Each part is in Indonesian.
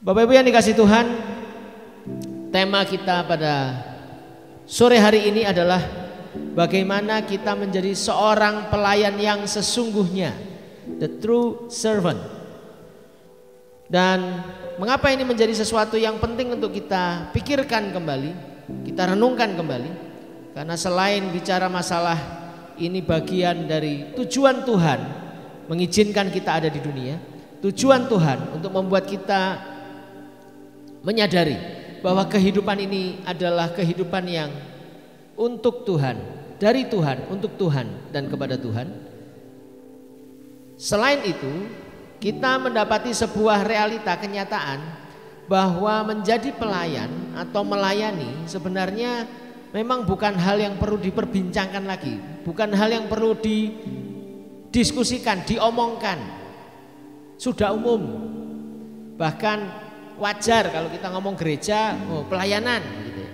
Bapak Ibu yang dikasih Tuhan, tema kita pada sore hari ini adalah bagaimana kita menjadi seorang pelayan yang sesungguhnya, the true servant. Dan mengapa ini menjadi sesuatu yang penting untuk kita pikirkan kembali, kita renungkan kembali. Karena selain bicara masalah ini bagian dari tujuan Tuhan mengizinkan kita ada di dunia, tujuan Tuhan untuk membuat kita menyadari bahwa kehidupan ini adalah kehidupan yang untuk Tuhan, dari Tuhan, untuk Tuhan dan kepada Tuhan. Selain itu, kita mendapati sebuah realita kenyataan bahwa menjadi pelayan atau melayani sebenarnya memang bukan hal yang perlu diperbincangkan lagi, bukan hal yang perlu didiskusikan, diomongkan. Sudah umum. Bahkan wajar kalau kita ngomong gereja, pelayanan gitu.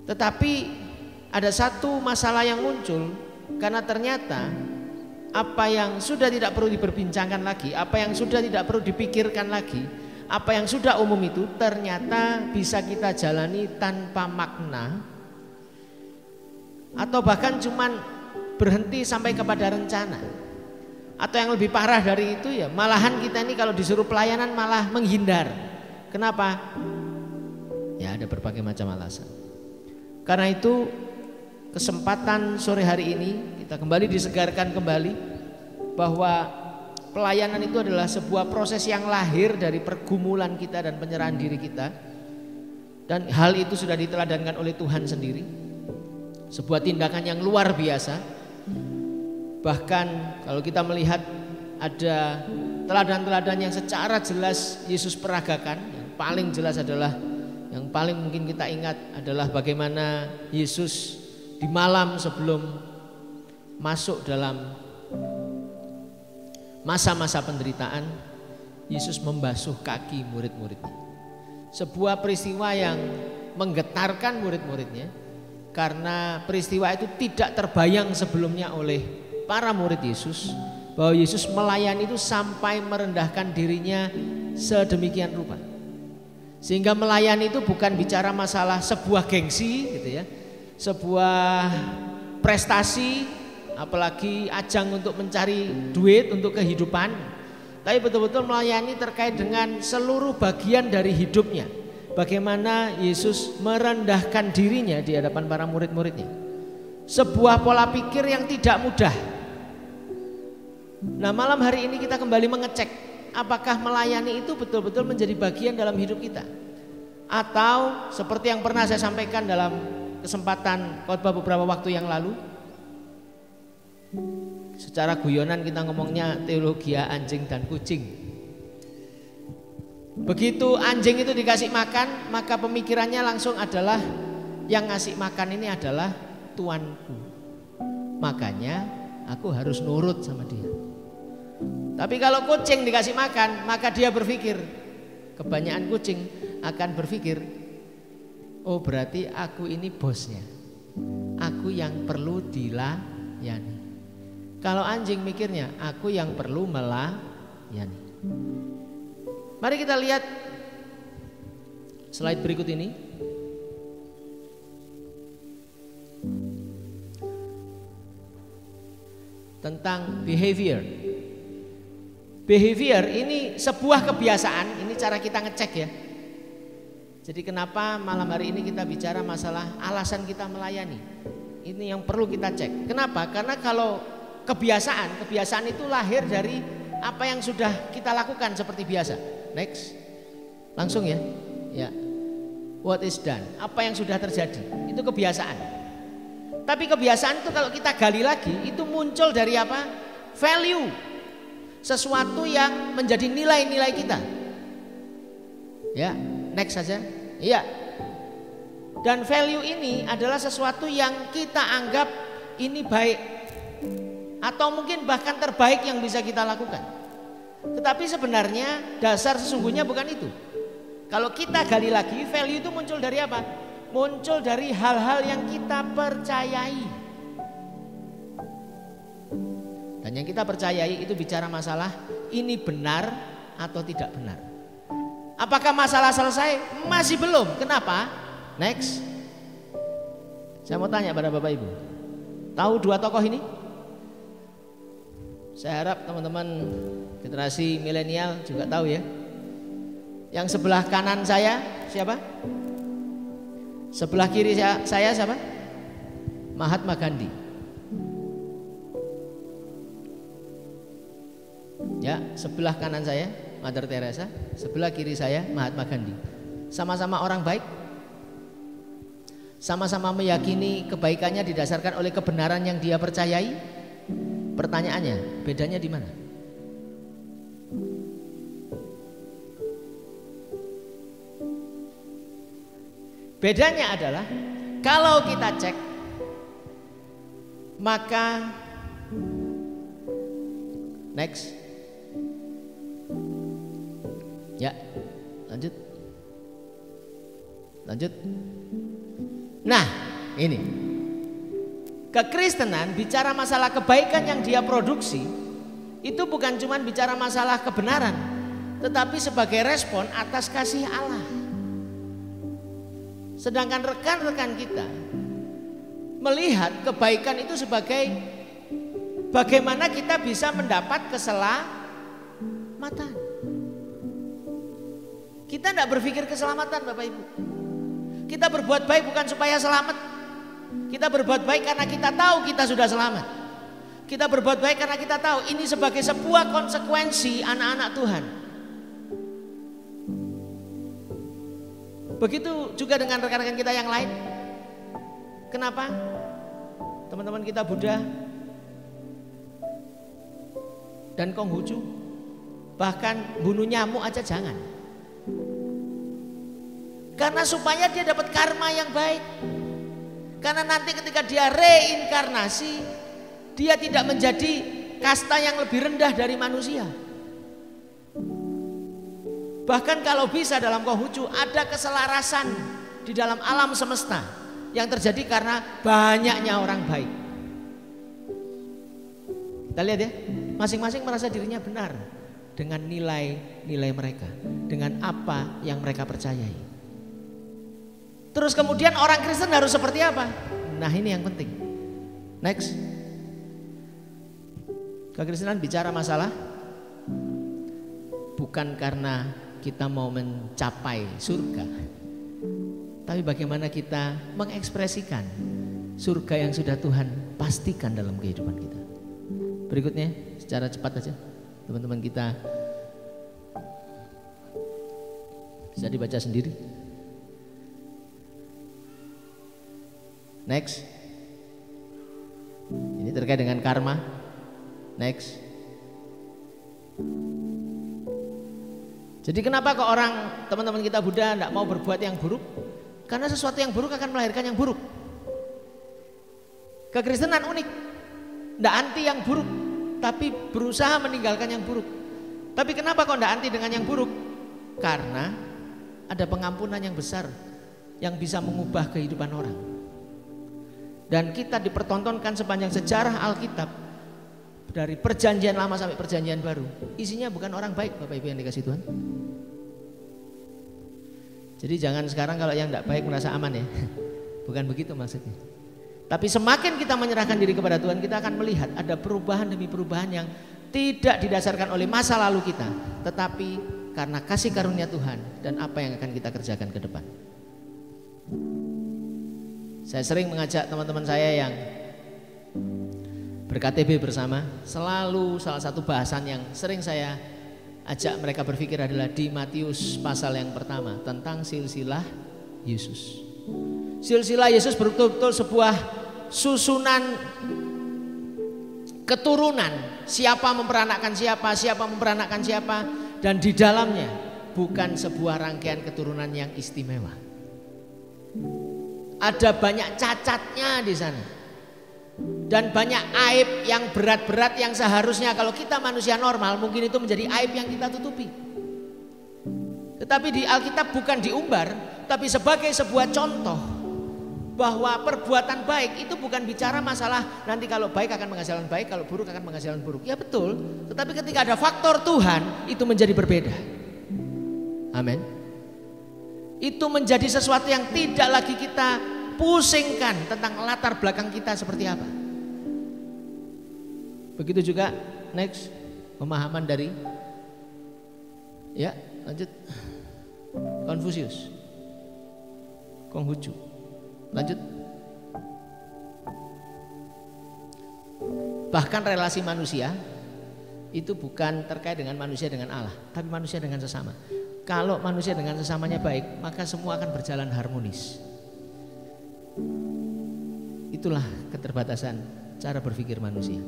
Tetapi ada satu masalah yang muncul karena ternyata apa yang sudah tidak perlu diperbincangkan lagi, apa yang sudah tidak perlu dipikirkan lagi, apa yang sudah umum itu ternyata bisa kita jalani tanpa makna, atau bahkan cuman berhenti sampai kepada rencana. Atau yang lebih parah dari itu ya, malahan kita ini kalau disuruh pelayanan malah menghindar. Kenapa? Ya ada berbagai macam alasan. Karena itu kesempatan sore hari ini kita kembali disegarkan kembali bahwa pelayanan itu adalah sebuah proses yang lahir dari pergumulan kita dan penyerahan diri kita. Dan hal itu sudah diteladankan oleh Tuhan sendiri. Sebuah tindakan yang luar biasa. Bahkan kalau kita melihat ada teladan-teladan yang secara jelas Yesus peragakan, yang paling jelas adalah, yang paling mungkin kita ingat adalah bagaimana Yesus di malam sebelum masuk dalam masa-masa penderitaan, Yesus membasuh kaki murid-muridnya. Sebuah peristiwa yang menggetarkan murid-muridnya, karena peristiwa itu tidak terbayang sebelumnya oleh para murid Yesus, bahwa Yesus melayani itu sampai merendahkan dirinya sedemikian rupa. Sehingga melayani itu bukan bicara masalah sebuah gengsi gitu ya, sebuah prestasi, apalagi ajang untuk mencari duit untuk kehidupan, tapi betul-betul melayani terkait dengan seluruh bagian dari hidupnya. Bagaimana Yesus merendahkan dirinya di hadapan para murid-muridnya. Sebuah pola pikir yang tidak mudah. Nah, malam hari ini kita kembali mengecek apakah melayani itu betul-betul menjadi bagian dalam hidup kita, atau seperti yang pernah saya sampaikan dalam kesempatan khotbah beberapa waktu yang lalu, secara guyonan kita ngomongnya teologi anjing dan kucing. Begitu anjing itu dikasih makan, maka pemikirannya langsung adalah yang ngasih makan ini adalah tuanku, makanya aku harus nurut sama dia. Tapi kalau kucing dikasih makan, maka dia berpikir, kebanyakan kucing akan berpikir, oh berarti aku ini bosnya, aku yang perlu dilayani. Kalau anjing mikirnya, aku yang perlu melayani. Mari kita lihat slide berikut ini. Tentang behavior. Behavior ini sebuah kebiasaan, ini cara kita ngecek ya. Jadi kenapa malam hari ini kita bicara masalah alasan kita melayani. Ini yang perlu kita cek. Kenapa? Karena kalau kebiasaan itu lahir dari apa yang sudah kita lakukan seperti biasa. Next. Langsung ya. Ya. What is done? Apa yang sudah terjadi? Itu kebiasaan. Tapi kebiasaan itu kalau kita gali lagi, itu muncul dari apa? Value. Sesuatu yang menjadi nilai-nilai kita. Ya, next saja. Iya. Dan value ini adalah sesuatu yang kita anggap ini baik, atau mungkin bahkan terbaik yang bisa kita lakukan. Tetapi sebenarnya dasar sesungguhnya bukan itu. Kalau kita gali lagi, value itu muncul dari apa? Muncul dari hal-hal yang kita percayai. Dan yang kita percayai itu bicara masalah ini benar atau tidak benar. Apakah masalah selesai? Masih belum. Kenapa? Next. Saya mau tanya pada Bapak Ibu, tahu dua tokoh ini? Saya harap teman-teman generasi milenial juga tahu ya. Yang sebelah kanan saya siapa? Sebelah kiri saya siapa? Mahatma Gandhi. Ya, sebelah kanan saya Mother Teresa, sebelah kiri saya Mahatma Gandhi. Sama-sama orang baik, sama-sama meyakini kebaikannya didasarkan oleh kebenaran yang dia percayai. Pertanyaannya, bedanya di mana? Bedanya adalah kalau kita cek, maka next. Ya, lanjut. Nah, ini kekristenan bicara masalah kebaikan yang dia produksi, itu bukan cuma bicara masalah kebenaran, tetapi sebagai respon atas kasih Allah. Sedangkan rekan-rekan kita melihat kebaikan itu sebagai bagaimana kita bisa mendapat keselamatan. Kita tidak berpikir keselamatan, Bapak Ibu. Kita berbuat baik bukan supaya selamat. Kita berbuat baik karena kita tahu kita sudah selamat. Kita berbuat baik karena kita tahu ini sebagai sebuah konsekuensi anak-anak Tuhan. Begitu juga dengan rekan-rekan kita yang lain. Kenapa? Teman-teman kita Buddha dan Konghucu bahkan bunuh nyamuk aja jangan. Karena supaya dia dapat karma yang baik. Karena nanti ketika dia reinkarnasi, dia tidak menjadi kasta yang lebih rendah dari manusia. Bahkan kalau bisa dalam Konghucu ada keselarasan di dalam alam semesta yang terjadi karena banyaknya orang baik. Kita lihat ya, masing-masing merasa dirinya benar dengan nilai-nilai mereka, dengan apa yang mereka percayai. Terus kemudian orang Kristen harus seperti apa? Nah, ini yang penting. Next. Kekristenan bicara masalah bukan karena kita mau mencapai surga, tapi bagaimana kita mengekspresikan surga yang sudah Tuhan pastikan dalam kehidupan kita. Berikutnya secara cepat aja teman-teman kita bisa dibaca sendiri. Next. Ini terkait dengan karma. Next. Jadi kenapa kok orang teman-teman kita Buddha tidak mau berbuat yang buruk? Karena sesuatu yang buruk akan melahirkan yang buruk. Kekristenan unik, tidak anti yang buruk, tapi berusaha meninggalkan yang buruk. Tapi kenapa kok tidak anti dengan yang buruk? Karena ada pengampunan yang besar yang bisa mengubah kehidupan orang. Dan kita dipertontonkan sepanjang sejarah Alkitab, dari perjanjian lama sampai perjanjian baru, isinya bukan orang baik, Bapak Ibu yang dikasih Tuhan. Jadi jangan sekarang kalau yang tidak baik merasa aman ya. Bukan begitu maksudnya. Tapi semakin kita menyerahkan diri kepada Tuhan, kita akan melihat ada perubahan demi perubahan yang tidak didasarkan oleh masa lalu kita, tetapi karena kasih karunia Tuhan dan apa yang akan kita kerjakan ke depan. Saya sering mengajak teman-teman saya yang ber-KTB bersama, selalu salah satu bahasan yang sering saya ajak mereka berpikir adalah di Matius pasal yang pertama tentang silsilah Yesus. Silsilah Yesus betul-betul sebuah susunan keturunan, siapa memperanakkan siapa, siapa memperanakkan siapa, dan di dalamnya bukan sebuah rangkaian keturunan yang istimewa. Ada banyak cacatnya di sana. Dan banyak aib yang berat-berat yang seharusnya kalau kita manusia normal mungkin itu menjadi aib yang kita tutupi. Tetapi di Alkitab bukan diumbar, tapi sebagai sebuah contoh bahwa perbuatan baik itu bukan bicara masalah nanti kalau baik akan menghasilkan baik, kalau buruk akan menghasilkan buruk. Ya betul, tetapi ketika ada faktor Tuhan itu menjadi berbeda. Amin. Itu menjadi sesuatu yang tidak lagi kita pusingkan tentang latar belakang kita seperti apa. Begitu juga next pemahaman dari lanjut Konfusius, Konghucu. Lanjut. Bahkan relasi manusia itu bukan terkait dengan manusia dengan Allah, tapi manusia dengan sesama. Kalau manusia dengan sesamanya baik, maka semua akan berjalan harmonis. Itulah keterbatasan cara berpikir manusia.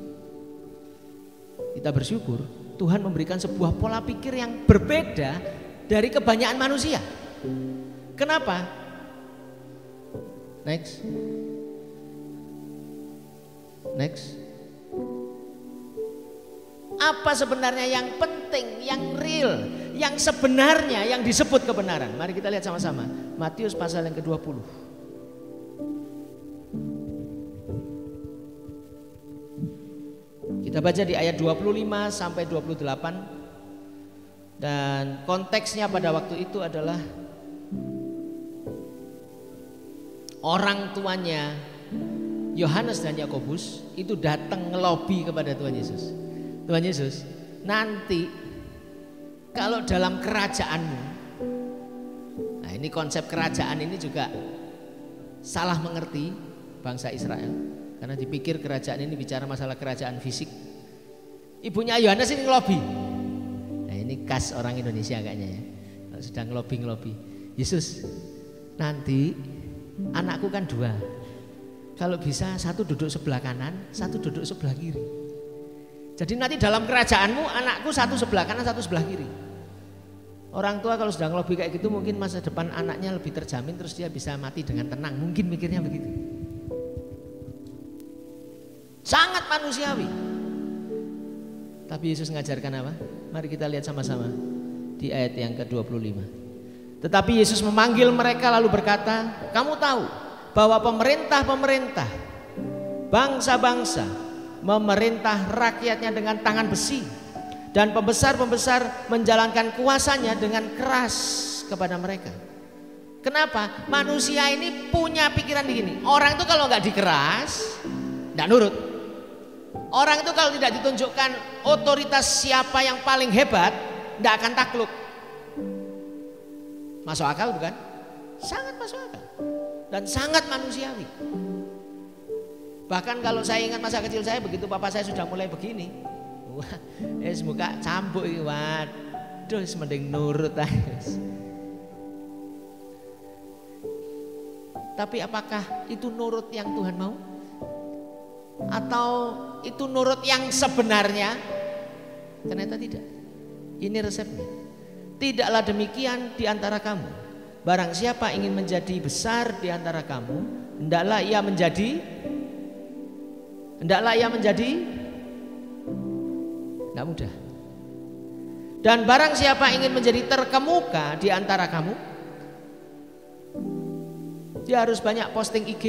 Kita bersyukur Tuhan memberikan sebuah pola pikir yang berbeda dari kebanyakan manusia. Kenapa? Next. Apa sebenarnya yang penting, yang real, yang sebenarnya yang disebut kebenaran? Mari kita lihat sama-sama. Matius pasal yang ke-20. Kita baca di ayat 25 sampai 28. Dan konteksnya pada waktu itu adalah orang tuanya Yohanes dan Yakobus itu datang ngelobi kepada Tuhan Yesus. Tuhan Yesus, nanti kalau dalam kerajaanmu, nah ini konsep kerajaan ini juga salah mengerti bangsa Israel, karena dipikir kerajaan ini bicara masalah kerajaan fisik. Ibunya Yohanes ini ngelobi. Nah ini khas orang Indonesia kayaknya ya, kalau sudah ngelobi. Yesus, nanti anakku kan 2, kalau bisa satu duduk sebelah kanan, satu duduk sebelah kiri. Jadi nanti dalam kerajaanmu anakku satu sebelah kanan, satu sebelah kiri. Orang tua kalau sudah ngelobi kayak gitu mungkin masa depan anaknya lebih terjamin, terus dia bisa mati dengan tenang. Mungkin mikirnya begitu. Sangat manusiawi. Tapi Yesus mengajarkan apa? Mari kita lihat sama-sama di ayat yang ke-25. Tetapi Yesus memanggil mereka lalu berkata, kamu tahu bahwa pemerintah-pemerintah, bangsa-bangsa memerintah rakyatnya dengan tangan besi, dan pembesar-pembesar menjalankan kuasanya dengan keras kepada mereka. Kenapa? Manusia ini punya pikiran begini, orang itu kalau nggak dikeras nggak nurut. Orang itu kalau tidak ditunjukkan otoritas siapa yang paling hebat nggak akan takluk. Masuk akal bukan? Sangat masuk akal dan sangat manusiawi. Bahkan kalau saya ingat masa kecil saya, begitu papa saya sudah mulai begini, wah, muka cambuk, waduh, mending nurut aja. Tapi apakah itu nurut yang Tuhan mau? Atau itu nurut yang sebenarnya? Ternyata tidak. Ini resepnya. Tidaklah demikian di antara kamu. Barang siapa ingin menjadi besar di antara kamu, hendaklah ia menjadi tidak mudah. Dan barang siapa ingin menjadi terkemuka di antara kamu, dia harus banyak posting IG,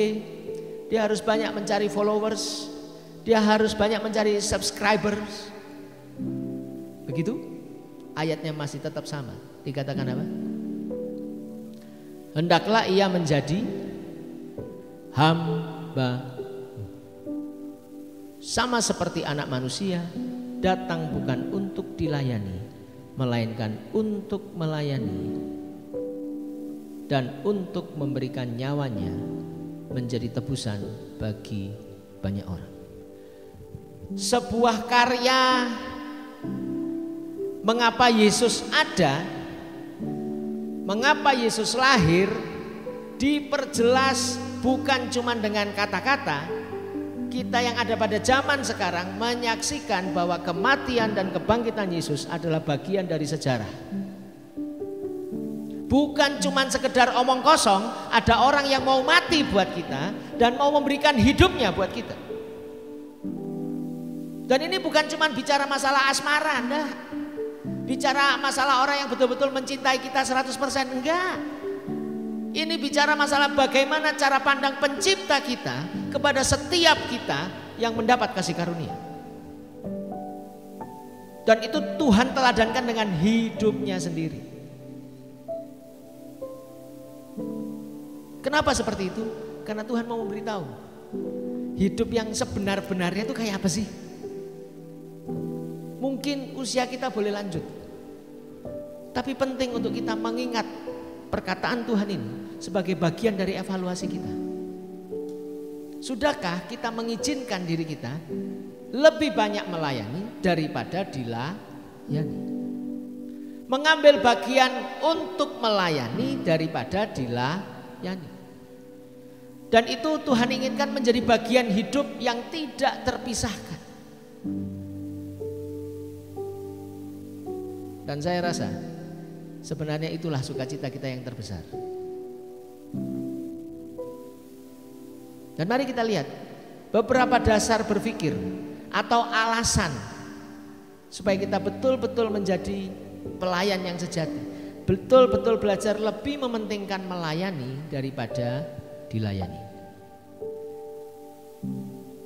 dia harus banyak mencari followers, dia harus banyak mencari subscribers. Begitu? Ayatnya masih tetap sama. Dikatakan apa? Hendaklah ia menjadi hamba. Sama seperti anak manusia datang bukan untuk dilayani, melainkan untuk melayani dan untuk memberikan nyawanya menjadi tebusan bagi banyak orang. Sebuah karya mengapa Yesus ada, mengapa Yesus lahir, diperjelas bukan cuma dengan kata-kata. Kita yang ada pada zaman sekarang menyaksikan bahwa kematian dan kebangkitan Yesus adalah bagian dari sejarah. Bukan cuma sekedar omong kosong, ada orang yang mau mati buat kita dan mau memberikan hidupnya buat kita. Dan ini bukan cuma bicara masalah asmara, enggak. Bicara masalah orang yang betul-betul mencintai kita 100%, enggak. Ini bicara masalah bagaimana cara pandang pencipta kita kepada setiap kita yang mendapat kasih karunia. Dan itu Tuhan teladankan dengan hidupnya sendiri. Kenapa seperti itu? Karena Tuhan mau memberitahu hidup yang sebenar-benarnya itu kayak apa sih? Mungkin usia kita boleh lanjut, tapi penting untuk kita mengingat perkataan Tuhan ini sebagai bagian dari evaluasi kita. Sudahkah kita mengizinkan diri kita lebih banyak melayani daripada dilayani? Mengambil bagian untuk melayani daripada dilayani. Dan itu Tuhan inginkan menjadi bagian hidup yang tidak terpisahkan. Dan saya rasa sebenarnya itulah sukacita kita yang terbesar. Dan mari kita lihat beberapa dasar berpikir atau alasan supaya kita betul-betul menjadi pelayan yang sejati, betul-betul belajar lebih mementingkan melayani daripada dilayani.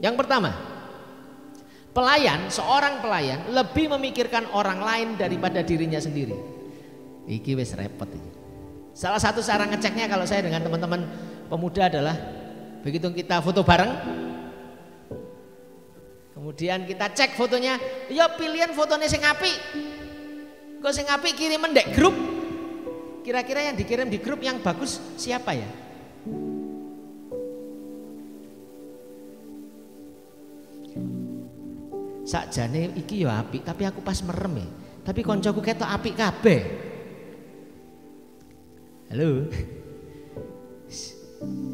Yang pertama, seorang pelayan lebih memikirkan orang lain daripada dirinya sendiri. Iki wis repot ini. Salah satu cara ngeceknya kalau saya dengan teman-teman pemuda adalah begitu kita foto bareng, kemudian kita cek fotonya, ya pilihan fotonya sing apik. Kok sing apik kirimen dek grup. Kira-kira yang dikirim di grup yang bagus siapa ya? Sakjane iki ya apik, tapi aku pas merem ya. Tapi koncoku ketok apik kabeh. Halo.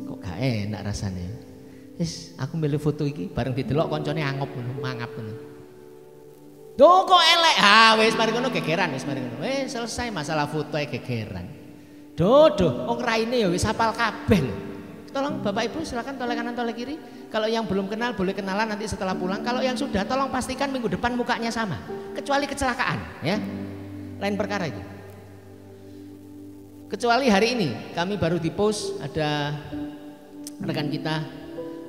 Kok gak enak rasanya. Aku milih foto iki bareng didelok koncone angop ngono, mangap ngono. Duh kok elek. Wis mari ngono gegeran wis mari ngono. Selesai masalah foto gegeran. Duh, wong raine ya wis hafal kabeh lho. Tolong Bapak Ibu silakan toleh kanan toleh kiri. Kalau yang belum kenal boleh kenalan nanti setelah pulang. Kalau yang sudah tolong pastikan minggu depan mukanya sama. Kecuali kecelakaan ya. Lain perkara itu. Kecuali hari ini kami baru di post ada rekan kita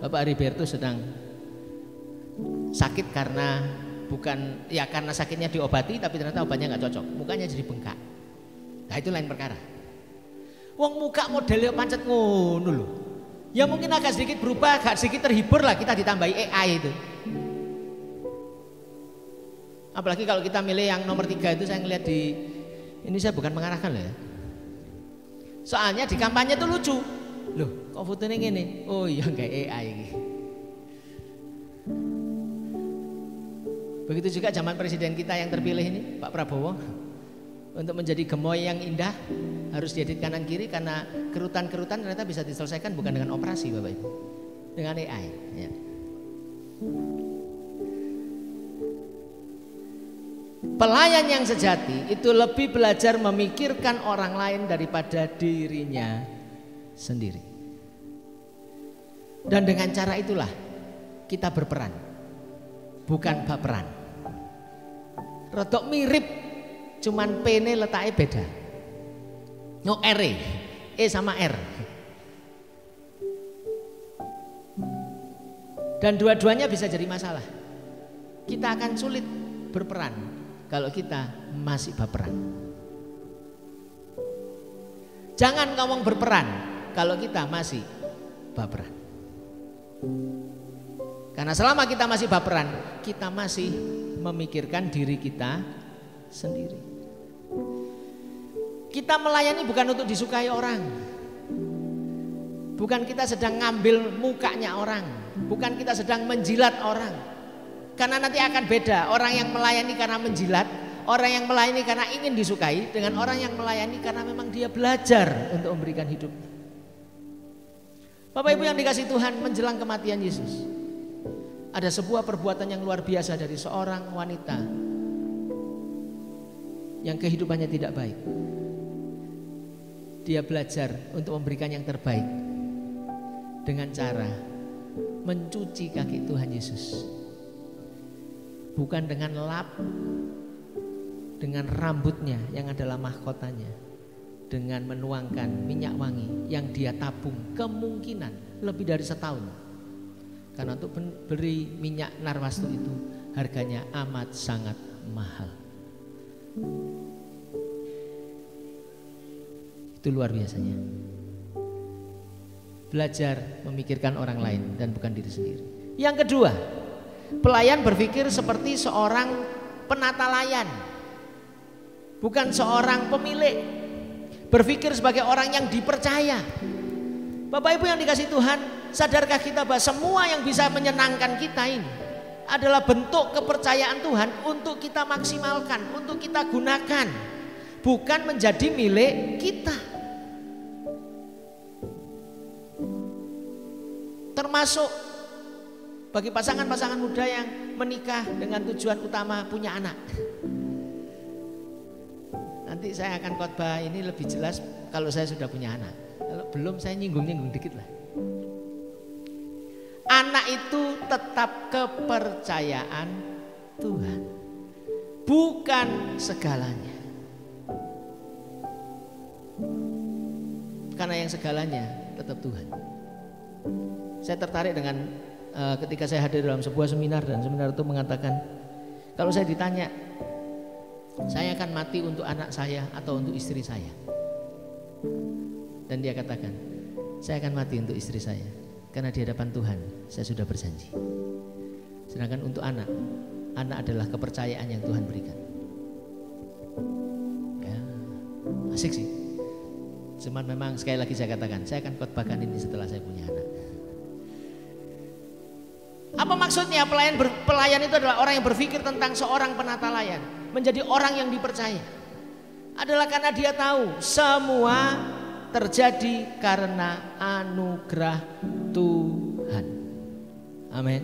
Bapak Heriberto sedang sakit karena karena sakitnya diobati tapi ternyata obatnya nggak cocok. Mukanya jadi bengkak. Nah itu lain perkara. Wong muka modelnya pancet ngono loh. Ya mungkin agak sedikit berubah, agak sedikit terhibur lah kita ditambahi AI itu. Apalagi kalau kita milih yang nomor 3 itu saya ngeliat ini saya bukan mengarahkan loh ya. Soalnya di kampanye tuh lucu. Loh kok fotonya gini? Oh iya kayak AI ini. Begitu juga zaman presiden kita yang terpilih ini Pak Prabowo. Untuk menjadi gemoy yang indah harus diedit kanan kiri karena kerutan-kerutan ternyata bisa diselesaikan bukan dengan operasi Bapak Ibu, dengan AI ya. Pelayan yang sejati itu lebih belajar memikirkan orang lain daripada dirinya sendiri. Dan dengan cara itulah kita berperan, bukan baperan. Rodok mirip, cuman P-ne letaknya beda. No R, E sama R. Dan dua-duanya bisa jadi masalah. Kita akan sulit berperan kalau kita masih baperan. Jangan ngomong berperan kalau kita masih baperan. Karena selama kita masih baperan, kita masih memikirkan diri kita sendiri. Kita melayani bukan untuk disukai orang. Bukan kita sedang ngambil mukanya orang. Bukan kita sedang menjilat orang. Karena nanti akan beda. Orang yang melayani karena menjilat, orang yang melayani karena ingin disukai, dengan orang yang melayani karena memang dia belajar untuk memberikan hidup. Bapak Ibu yang dikasih Tuhan, menjelang kematian Yesus, ada sebuah perbuatan yang luar biasa dari seorang wanita yang kehidupannya tidak baik. Dia belajar untuk memberikan yang terbaik dengan cara mencuci kaki Tuhan Yesus. Bukan dengan lap, dengan rambutnya yang adalah mahkotanya, dengan menuangkan minyak wangi yang dia tabung kemungkinan lebih dari setahun. Karena untuk beli minyak narwastu itu harganya amat sangat mahal. Itu luar biasanya. Belajar memikirkan orang lain dan bukan diri sendiri. Yang kedua, pelayan berpikir seperti seorang penata layan, bukan seorang pemilik. Berpikir sebagai orang yang dipercaya. Bapak Ibu yang dikasih Tuhan, sadarkah kita bahwa semua yang bisa menyenangkan kita ini adalah bentuk kepercayaan Tuhan untuk kita maksimalkan, untuk kita gunakan, bukan menjadi milik kita. Termasuk bagi pasangan-pasangan muda yang menikah dengan tujuan utama punya anak. Nanti saya akan khotbah ini lebih jelas kalau saya sudah punya anak. Kalau belum saya nyinggung-nyinggung dikit lah. Anak itu tetap kepercayaan Tuhan, bukan segalanya. Karena yang segalanya tetap Tuhan. Saya tertarik dengan ketika saya hadir dalam sebuah seminar, dan seminar itu mengatakan, kalau saya ditanya, saya akan mati untuk anak saya atau untuk istri saya. Dan dia katakan, saya akan mati untuk istri saya, karena di hadapan Tuhan saya sudah berjanji. Sedangkan untuk anak adalah kepercayaan yang Tuhan berikan. Ya, asik sih. Cuman memang sekali lagi saya katakan, saya akan khotbahkan ini setelah saya punya anak. Apa maksudnya? Pelayan itu adalah orang yang berpikir tentang seorang penata layan, menjadi orang yang dipercaya. Adalah karena dia tahu semua terjadi karena anugerah Tuhan. Amin.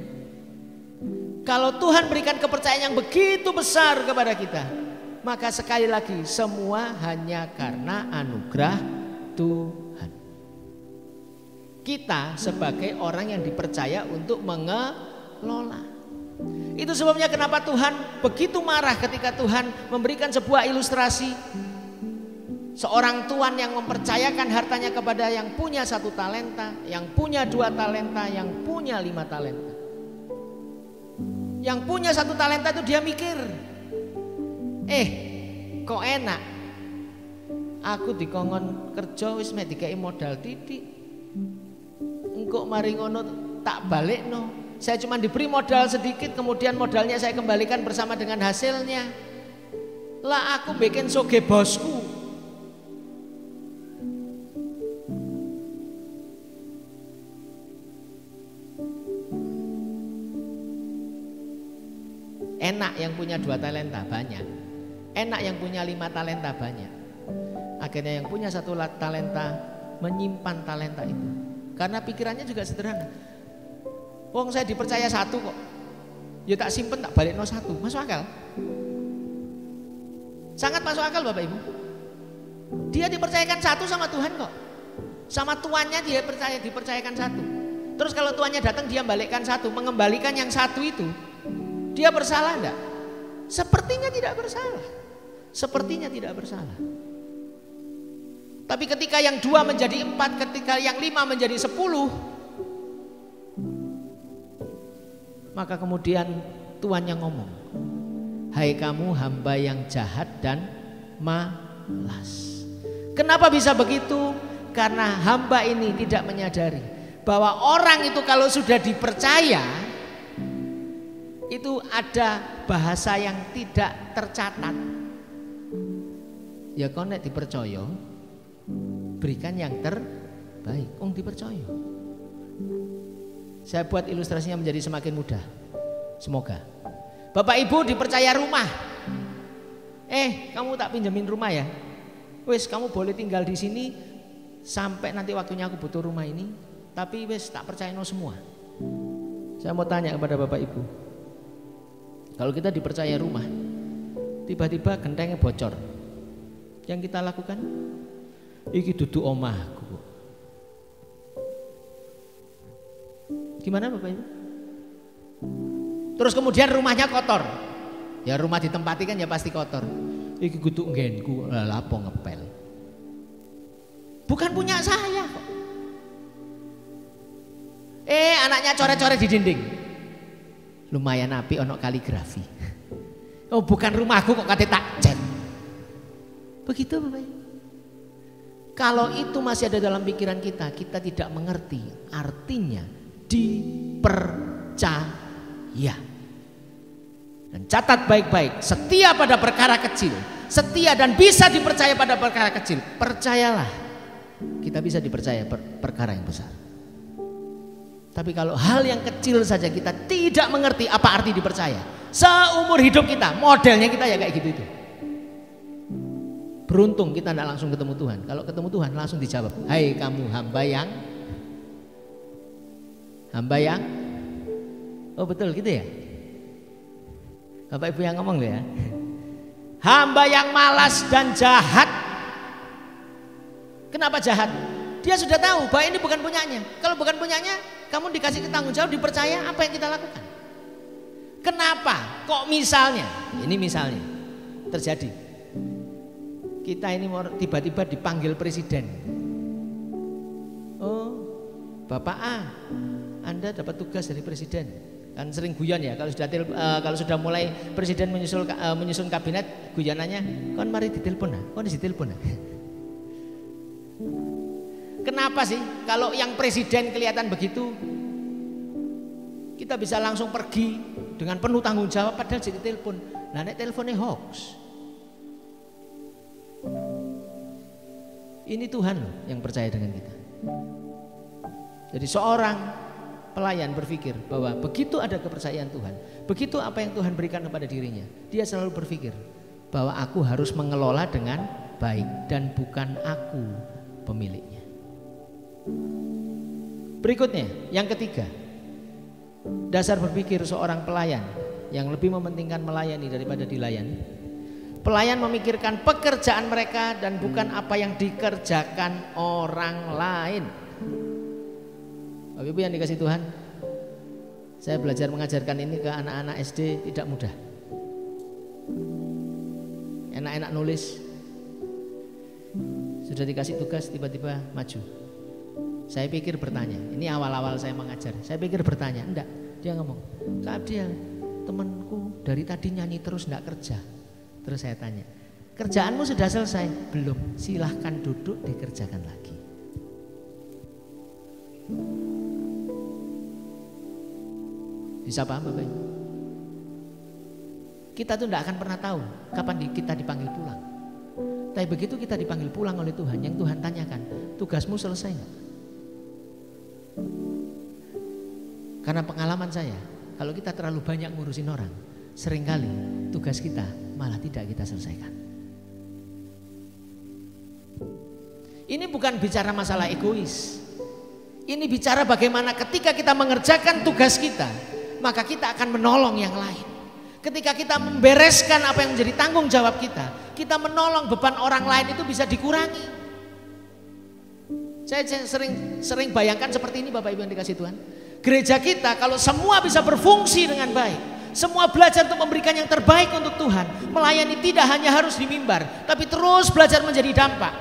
Kalau Tuhan berikan kepercayaan yang begitu besar kepada kita, maka sekali lagi semua hanya karena anugerah Tuhan. Kita sebagai orang yang dipercaya untuk mengelola. Itu sebabnya kenapa Tuhan begitu marah ketika Tuhan memberikan sebuah ilustrasi seorang tuan yang mempercayakan hartanya kepada yang punya 1 talenta, yang punya 2 talenta, yang punya 5 talenta. Yang punya 1 talenta itu dia mikir, kok enak, aku dikongkon kerja wis mek dikei modal titik, engkok mari ngono tak balik no. Saya cuma diberi modal sedikit, kemudian modalnya saya kembalikan bersama dengan hasilnya. Lah aku bikin soge bosku. Enak yang punya 2 talenta banyak, enak yang punya 5 talenta banyak. Akhirnya yang punya 1 talenta menyimpan talenta itu, karena pikirannya juga sederhana. Wong saya dipercaya 1 kok, ya tak simpen tak balik no 1. Masuk akal? Sangat masuk akal Bapak Ibu. Dia dipercayakan 1 sama Tuhan kok, sama tuannya dia dipercayakan 1. Terus kalau tuannya datang dia balikkan 1, mengembalikan yang 1 itu, dia bersalah enggak? Sepertinya tidak bersalah. Sepertinya tidak bersalah. Tapi ketika yang 2 menjadi 4, ketika yang 5 menjadi 10, maka kemudian tuannya ngomong, hai kamu hamba yang jahat dan malas. Kenapa bisa begitu? Karena hamba ini tidak menyadari bahwa orang itu kalau sudah dipercaya, itu ada bahasa yang tidak tercatat. Ya kau nek dipercaya, berikan yang terbaik. Dipercaya. Saya buat ilustrasinya menjadi semakin mudah. Semoga Bapak Ibu dipercaya rumah. Kamu tak pinjemin rumah ya? Wes kamu boleh tinggal di sini sampai nanti waktunya aku butuh rumah ini. Tapi wes tak percaya no semua. Saya mau tanya kepada Bapak Ibu, kalau kita dipercaya rumah, tiba-tiba gentengnya bocor, yang kita lakukan, iki duduk omahku. Gimana Bapak Ibu? Terus kemudian rumahnya kotor. Ya rumah ditempati kan ya pasti kotor. Iki kudu nggenku, lapo ngepel. Bukan punya saya kok. Anaknya coret-coret di dinding. Lumayan api ono kaligrafi. Bukan rumahku kok kate tak cat. Begitu Bapak Ibu. Kalau itu masih ada dalam pikiran kita, kita tidak mengerti artinya dipercaya. Dan catat baik-baik, setia pada perkara kecil, setia dan bisa dipercaya pada perkara kecil. Percayalah, kita bisa dipercaya perkara yang besar. Tapi kalau hal yang kecil saja kita tidak mengerti apa arti dipercaya, seumur hidup kita, modelnya kita ya kayak gitu itu. Beruntung kita tidak langsung ketemu Tuhan. Kalau ketemu Tuhan langsung dijawab, hai kamu hamba yang, oh betul gitu ya, Bapak Ibu yang ngomong ya, hamba yang malas dan jahat. Kenapa jahat? Dia sudah tahu bahwa ini bukan punyanya. Kalau bukan punyanya, kamu dikasih tanggung jawab, dipercaya apa yang kita lakukan. Kenapa? Kok misalnya, ini misalnya terjadi, kita ini tiba-tiba dipanggil presiden. Oh, Bapak A, Anda dapat tugas dari presiden. Kan sering guyon ya, kalau sudah mulai presiden menyusun kabinet, guyonannya, kon mari ditelepon, kon ditelepon. Kenapa sih kalau yang presiden kelihatan begitu, kita bisa langsung pergi dengan penuh tanggung jawab, padahal jadi telepon. Nah, nek teleponnya hoax. Ini Tuhan loh yang percaya dengan kita. Jadi seorang pelayan berpikir bahwa begitu ada kepercayaan Tuhan, begitu apa yang Tuhan berikan kepada dirinya, dia selalu berpikir bahwa aku harus mengelola dengan baik dan bukan aku pemiliknya. Berikutnya, yang ketiga, dasar berpikir seorang pelayan yang lebih mementingkan melayani daripada dilayani. Pelayan memikirkan pekerjaan mereka dan bukan apa yang dikerjakan orang lain. Bapak Ibu yang dikasih Tuhan, saya belajar mengajarkan ini ke anak-anak SD tidak mudah. Enak-enak nulis, sudah dikasih tugas tiba-tiba maju. Saya pikir bertanya, ini awal-awal saya mengajar, saya pikir bertanya, enggak. Dia ngomong, Kak Abdiel, temanku dari tadi nyanyi terus enggak kerja. Terus saya tanya, kerjaanmu sudah selesai? Belum, silahkan duduk dikerjakan lagi. Bisa paham Bapak Ibu? Kita tuh tidak akan pernah tahu kapan kita dipanggil pulang. Tapi begitu kita dipanggil pulang oleh Tuhan, yang Tuhan tanyakan, tugasmu selesai nggak? Karena pengalaman saya, kalau kita terlalu banyak ngurusin orang, seringkali tugas kita malah tidak kita selesaikan. Ini bukan bicara masalah egois. Ini bicara bagaimana ketika kita mengerjakan tugas kita, maka kita akan menolong yang lain. Ketika kita membereskan apa yang menjadi tanggung jawab kita menolong beban orang lain itu bisa dikurangi. Saya sering bayangkan seperti ini Bapak Ibu yang dikasih Tuhan. Gereja kita kalau semua bisa berfungsi dengan baik, semua belajar untuk memberikan yang terbaik untuk Tuhan, melayani tidak hanya harus di mimbar, tapi terus belajar menjadi dampak,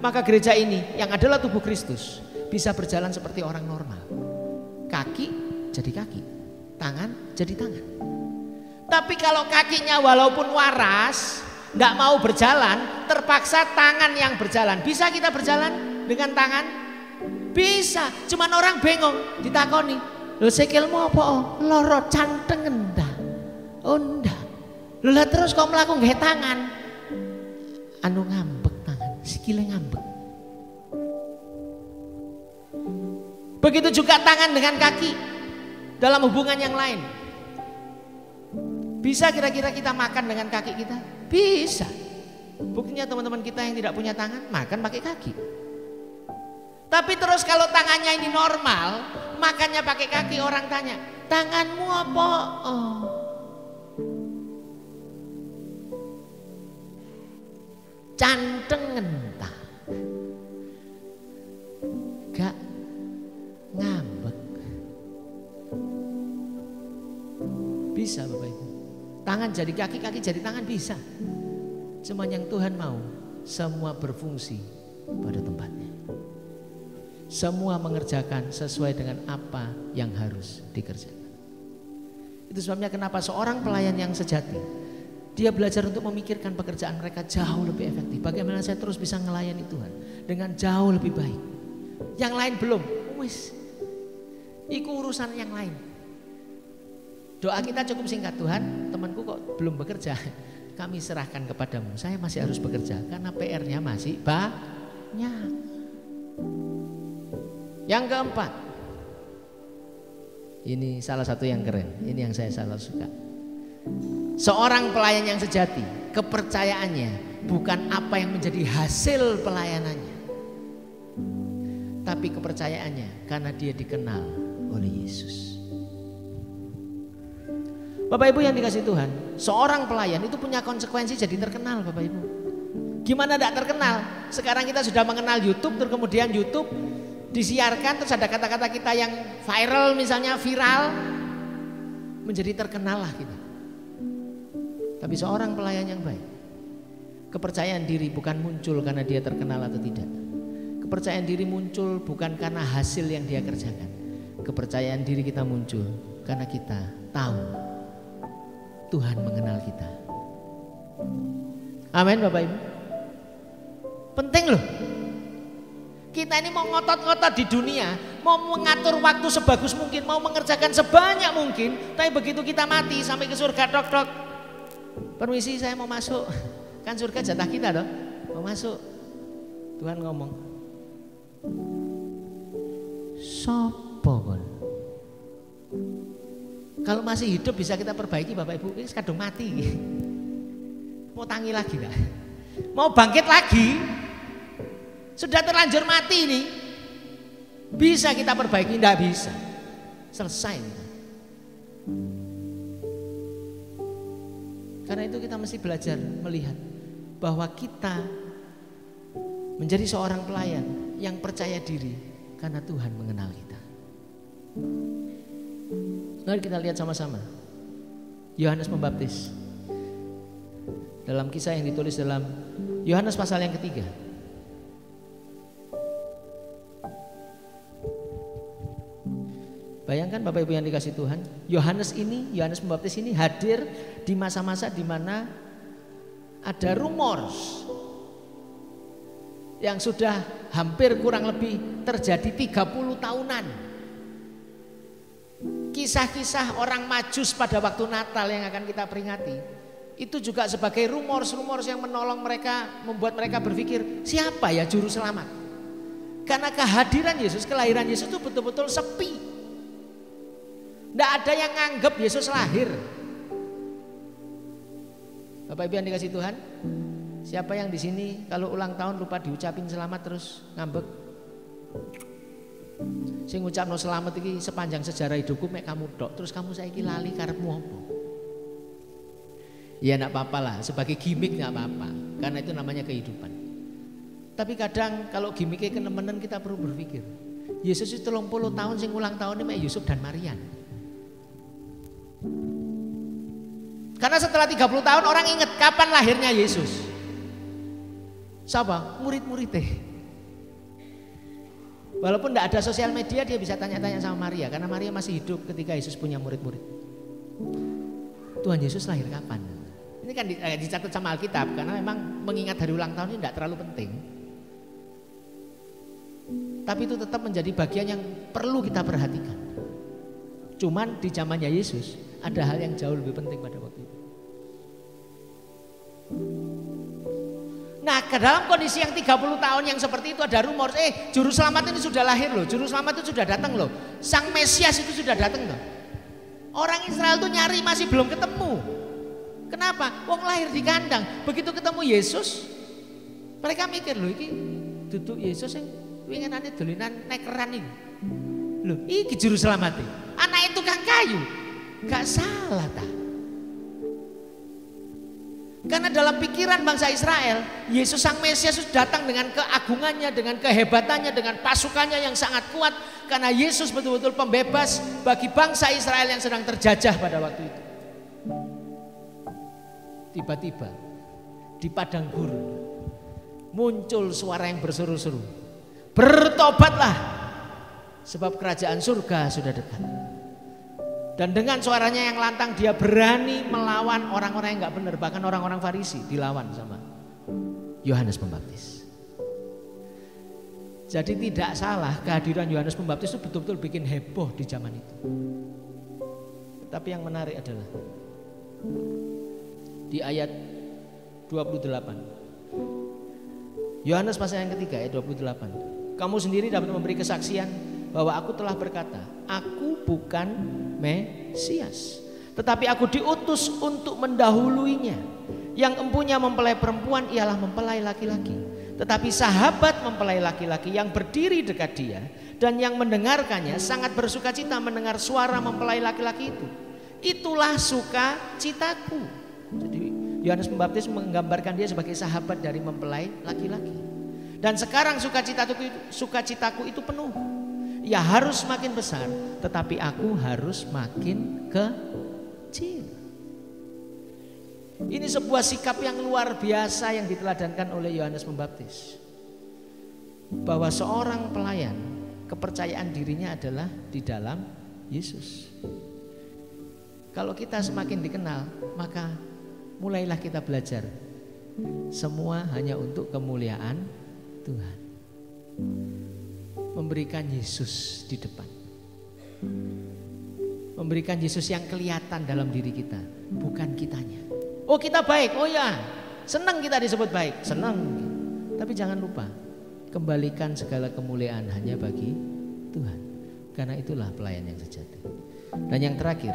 maka gereja ini yang adalah tubuh Kristus bisa berjalan seperti orang normal. Kaki jadi kaki, tangan jadi tangan. Tapi kalau kakinya walaupun waras, tidak mau berjalan, terpaksa tangan yang berjalan. Bisa kita berjalan dengan tangan? Bisa, cuman orang bengong ditakoni, lho sikilmu apa? Loro canteng endah. Oh endah. Lho lah terus kok mlaku nggawe tangan? Anu ngambek tangan, sikile ngambek. Begitu juga tangan dengan kaki dalam hubungan yang lain. Bisa kira-kira kita makan dengan kaki kita? Bisa. Buktinya teman-teman kita yang tidak punya tangan makan pakai kaki. Tapi terus kalau tangannya ini normal, makannya pakai kaki, orang tanya, tanganmu apa? Oh. Canteng entah. Gak ngambek. Bisa Bapak Ibu. Tangan jadi kaki, kaki jadi tangan bisa. Cuma yang Tuhan mau, semua berfungsi pada tempatnya. Semua mengerjakan sesuai dengan apa yang harus dikerjakan. Itu sebabnya kenapa seorang pelayan yang sejati, Dia belajar untuk memikirkan pekerjaan mereka jauh lebih efektif. Bagaimana saya terus bisa melayani Tuhan dengan jauh lebih baik. Yang lain belum, wis, iku urusan yang lain. Doa kita cukup singkat, Tuhan, temanku kok belum bekerja, kami serahkan kepadamu. Saya masih harus bekerja karena PR-nya masih banyak. Yang keempat, ini salah satu yang keren, ini yang saya selalu suka. Seorang pelayan yang sejati, kepercayaannya bukan apa yang menjadi hasil pelayanannya, tapi kepercayaannya karena dia dikenal oleh Yesus. Bapak Ibu yang dikasih Tuhan, seorang pelayan itu punya konsekuensi jadi terkenal, Bapak Ibu. Gimana tidak terkenal? Sekarang kita sudah mengenal YouTube, terus kemudian YouTube disiarkan, terus ada kata-kata kita yang viral, misalnya viral, menjadi terkenal lah kita. Tapi seorang pelayan yang baik, kepercayaan diri bukan muncul karena dia terkenal atau tidak. Kepercayaan diri muncul bukan karena hasil yang dia kerjakan. Kepercayaan diri kita muncul karena kita tahu Tuhan mengenal kita. Amin Bapak Ibu. Penting loh. Kita ini mau ngotot-ngotot di dunia, mau mengatur waktu sebagus mungkin, mau mengerjakan sebanyak mungkin, tapi begitu kita mati sampai ke surga, dok, permisi saya mau masuk. Kan surga jatah kita dong, mau masuk. Tuhan ngomong, sopo kon? Kalau masih hidup bisa kita perbaiki Bapak Ibu, ini kadung mati. Mau tangi lagi gak? Mau bangkit lagi? Sudah terlanjur mati ini. Bisa kita perbaiki? Tidak bisa. Selesai. Karena itu kita mesti belajar melihat bahwa kita menjadi seorang pelayan yang percaya diri karena Tuhan mengenal kita. Mari kita lihat sama-sama Yohanes Pembaptis dalam kisah yang ditulis dalam Yohanes pasal yang ketiga. Bayangkan Bapak Ibu yang dikasih Tuhan, Yohanes Pembaptis ini hadir di masa-masa di mana ada rumor yang sudah hampir kurang lebih terjadi 30 tahunan. Kisah-kisah orang Majus pada waktu Natal yang akan kita peringati, itu juga sebagai rumors yang menolong mereka, membuat mereka berpikir, siapa ya juru selamat? Karena kehadiran Yesus, kelahiran Yesus itu betul-betul sepi. Tidak ada yang nganggep Yesus lahir. Bapak Ibu yang dikasih Tuhan, siapa yang di sini kalau ulang tahun lupa diucapin selamat terus ngambek? Sing ngucapno selamat iki sepanjang sejarah hidupku mek kamu tok, terus kamu saiki lali karepmu apa? Ya enggak apa-apa lah, sebagai gimmick enggak apa-apa, karena itu namanya kehidupan. Tapi kadang kalau gimmicknya kenemenen kita perlu berpikir, Yesus itu 30 tahun sing ulang tahunnya mek Yusuf dan Maria. Karena setelah 30 tahun orang ingat kapan lahirnya Yesus. Siapa? Murid-muridnya. Walaupun tidak ada sosial media, dia bisa tanya-tanya sama Maria, karena Maria masih hidup ketika Yesus punya murid-murid. Tuhan Yesus lahir kapan? Ini kan dicatat sama Alkitab, karena memang mengingat hari ulang tahun ini tidak terlalu penting. Tapi itu tetap menjadi bagian yang perlu kita perhatikan. Cuman di zamannya Yesus ada hal yang jauh lebih penting pada waktu itu. Nah, ke dalam kondisi yang 30 tahun yang seperti itu ada rumor, juru selamat ini sudah lahir loh, juru selamat itu sudah datang loh, Sang Mesias itu sudah datang loh. Orang Israel tuh nyari masih belum ketemu. Kenapa? Wong lahir di kandang, begitu ketemu Yesus, mereka mikir loh, ini duduk Yesus yang winginane dolinan nekeran ini. Loh, iki juru selamat ini, anak itu kan kayu, gak salah tak? Karena dalam pikiran bangsa Israel, Yesus Sang Mesias datang dengan keagungannya, dengan kehebatannya, dengan pasukannya yang sangat kuat. Karena Yesus betul-betul pembebas bagi bangsa Israel yang sedang terjajah pada waktu itu. Tiba-tiba di padang gurun muncul suara yang berseru-seru, bertobatlah sebab kerajaan surga sudah dekat. Dan dengan suaranya yang lantang dia berani melawan orang-orang yang gak benar. Bahkan orang-orang Farisi dilawan sama Yohanes Pembaptis. Jadi tidak salah kehadiran Yohanes Pembaptis itu betul-betul bikin heboh di zaman itu. Tapi yang menarik adalah di ayat 28. Yohanes pasal yang ketiga ayat 28. Kamu sendiri dapat memberi kesaksian bahwa aku telah berkata, aku bukan Mesias, tetapi aku diutus untuk mendahuluinya. Yang empunya mempelai perempuan ialah mempelai laki-laki. Tetapi sahabat mempelai laki-laki yang berdiri dekat dia dan yang mendengarkannya sangat bersukacita mendengar suara mempelai laki-laki itu. Itulah sukacitaku. Jadi Yohanes Pembaptis menggambarkan dia sebagai sahabat dari mempelai laki-laki. Dan sekarang sukacitaku itu penuh. Ya harus makin besar, tetapi aku harus makin kecil. Ini sebuah sikap yang luar biasa yang diteladankan oleh Yohanes Pembaptis. Bahwa seorang pelayan, kepercayaan dirinya adalah di dalam Yesus. Kalau kita semakin dikenal, maka mulailah kita belajar. Semua hanya untuk kemuliaan Tuhan. Memberikan Yesus di depan. Memberikan Yesus yang kelihatan dalam diri kita, bukan kitanya. Oh kita baik, oh ya senang kita disebut baik, senang. Tapi jangan lupa, kembalikan segala kemuliaan hanya bagi Tuhan. Karena itulah pelayan yang sejati. Dan yang terakhir,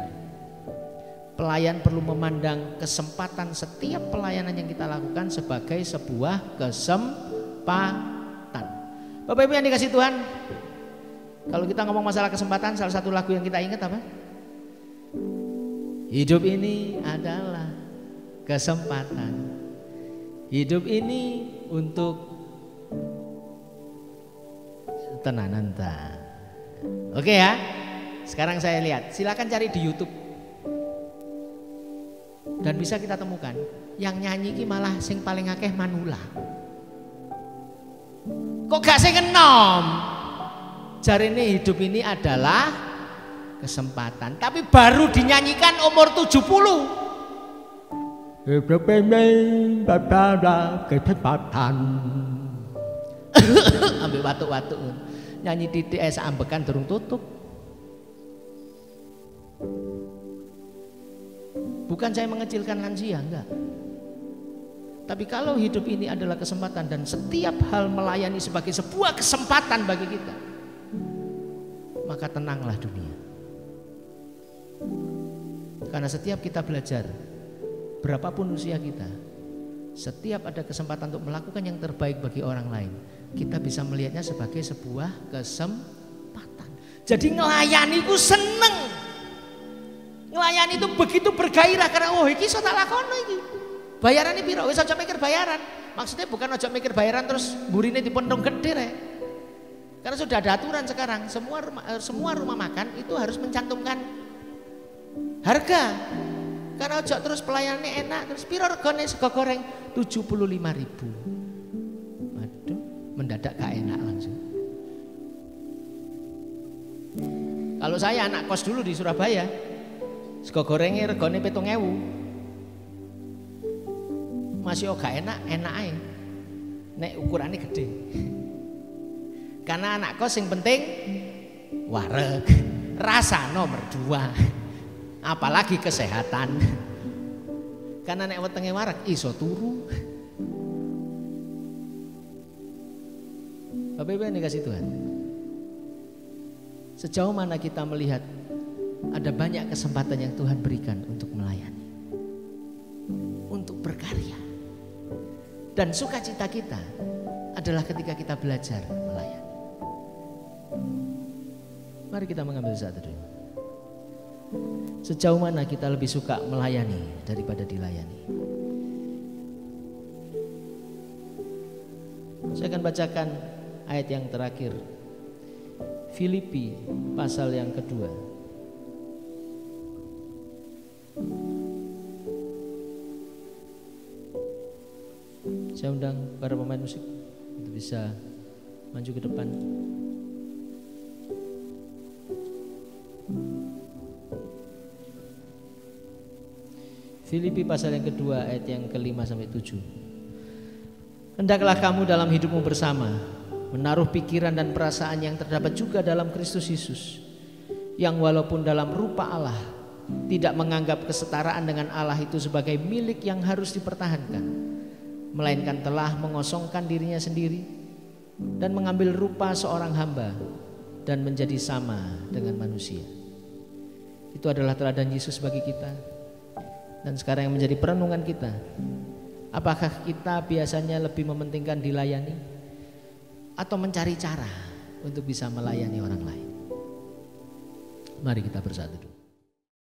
pelayan perlu memandang kesempatan setiap pelayanan yang kita lakukan sebagai sebuah kesempatan. Bapak Ibu yang dikasih Tuhan, kalau kita ngomong masalah kesempatan, salah satu lagu yang kita ingat apa? Hidup ini adalah kesempatan. Hidup ini untuk tenanan. Oke ya. Sekarang saya lihat, silakan cari di YouTube. Dan bisa kita temukan yang nyanyi ki malah sing paling akeh manula. Kok gak sing enom? Jarine hidup ini adalah kesempatan, tapi baru dinyanyikan umur 70. Hidup ini adalah kesempatan. Ambil watuk-watuk nyanyi titik ambekan durung tutup. Bukan saya mengecilkan lansia, enggak. Tapi kalau hidup ini adalah kesempatan dan setiap hal melayani sebagai sebuah kesempatan bagi kita, maka tenanglah dunia. Karena setiap kita belajar, berapapun usia kita, setiap ada kesempatan untuk melakukan yang terbaik bagi orang lain, kita bisa melihatnya sebagai sebuah kesempatan. Jadi ngelayani ku seneng. Ngelayani itu begitu bergairah karena oh iki iso tak lakono iki. Bayaran ini piro? Wis aja mikir bayaran. Maksudnya bukan aja mikir bayaran terus burine dipondong gede rek. Karena sudah ada aturan sekarang, semua rumah makan itu harus mencantumkan harga. Karena aja terus pelayanannya enak, terus piro regane sego goreng 75.000. Waduh, mendadak gak enak langsung. Kalau saya anak kos dulu di Surabaya, sego gorengnya regane 7.000. Masih gak enak aja. Nek ukurannya gede. Karena anak kos yang penting wareg, rasa nomor 2. Apalagi kesehatan. Karena nek wetenge wareg iso turu. Bapak Ibu yang dikasih Tuhan, sejauh mana kita melihat ada banyak kesempatan yang Tuhan berikan untuk melayani, untuk berkarya. Dan sukacita kita adalah ketika kita belajar melayani. Mari kita mengambil saat teduh. Sejauh mana kita lebih suka melayani daripada dilayani? Saya akan bacakan ayat yang terakhir, Filipi pasal yang kedua. Saya undang para pemain musik untuk bisa maju ke depan. Saya Filipi pasal yang kedua ayat yang ke-5 sampai 7. Hendaklah kamu dalam hidupmu bersama menaruh pikiran dan perasaan yang terdapat juga dalam Kristus Yesus, yang walaupun dalam rupa Allah tidak menganggap kesetaraan dengan Allah itu sebagai milik yang harus dipertahankan, melainkan telah mengosongkan dirinya sendiri dan mengambil rupa seorang hamba dan menjadi sama dengan manusia. Itu adalah teladan Yesus bagi kita. Dan sekarang yang menjadi perenungan kita, apakah kita biasanya lebih mementingkan dilayani atau mencari cara untuk bisa melayani orang lain? Mari kita bersatu dulu.